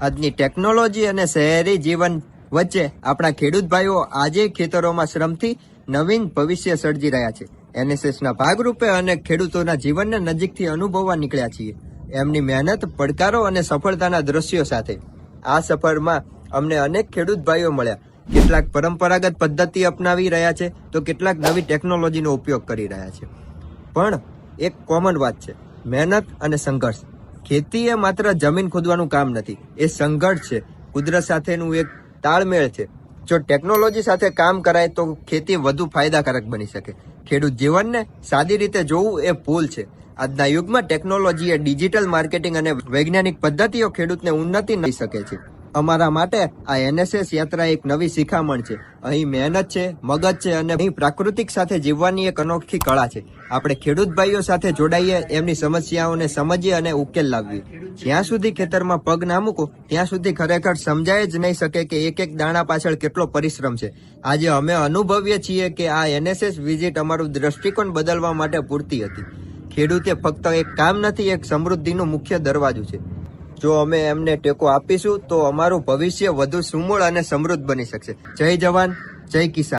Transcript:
આજની ટેકનોલોજી અને શહેરી જીવન વચ્ચે આપણા ખેડૂત ભાઈઓ આજે ખેતરોમાં શ્રમથી નવીન ભવિષ્ય સર્જી રહ્યા છે. એનએસએસના ભાગરૂપે અને ખેડૂતોના જીવનને નજીકથી અનુભવવા નીકળ્યા છીએ. એમની મહેનત, પડકારો અને સફળતાના દ્રશ્યો સાથે આ સફરમાં અમને અનેક ખેડૂત ભાઈઓ મળ્યા. કેટલાક પરંપરાગત પદ્ધતિ અપનાવી રહ્યા છે તો કેટલાક નવી ટેકનોલોજીનો ઉપયોગ કરી રહ્યા છે. પણ એક કોમન વાત છે, મહેનત અને સંઘર્ષ. ખેતી એ માત્ર જમીન ખોદવાનું કામ નથી, એ સંઘર્ષ છે, કુદરત સાથેનું એક તાળમેળ છે. જો ટેકનોલોજી સાથે કામ કરાય તો ખેતી વધુ ફાયદાકારક બની શકે. ખેડૂત જીવનને સાદી રીતે જોવું એ ભૂલ છે. આજના યુગમાં ટેકનોલોજી એ ડિજિટલ માર્કેટિંગ અને વૈજ્ઞાનિક પદ્ધતિઓ ખેડૂતને ઉન્નતિ કરી શકે છે. અમારા માટે આ એનએસએસ યાત્રા એક નવી શિખામણ છે. અહીં મહેનત છે, મગજ છે અને અહીં પ્રાકૃતિક સાથે જીવવાની એક અનોખી કળા છે. આપણે ખેડૂત ભાઈઓ સાથે જોડાઈએ, એમની સમસ્યાઓને સમજીએ અને ઉકેલ લાવીએ. જ્યાં સુધી ખેતરમાં પગ ના મૂકો ત્યાં સુધી ખરેખર સમજાય જ નહીં શકે કે એક એક દાણા પાછળ કેટલો પરિશ્રમ છે. આજે અમે અનુભવીએ છીએ કે આ એનએસએસ વિઝિટ અમારું દ્રષ્ટિકોણ બદલવા માટે પૂરતી હતી. ખેડૂતે ફક્ત એક કામ નથી, એક સમૃદ્ધિનું મુખ્ય દરવાજો છે. જો અમે એમને ટેકો આપીશું તો અમારું ભવિષ્ય વધુ સુમૂળ અને સમૃદ્ધ બની શકશે. જય જવાન, જય કિસાન.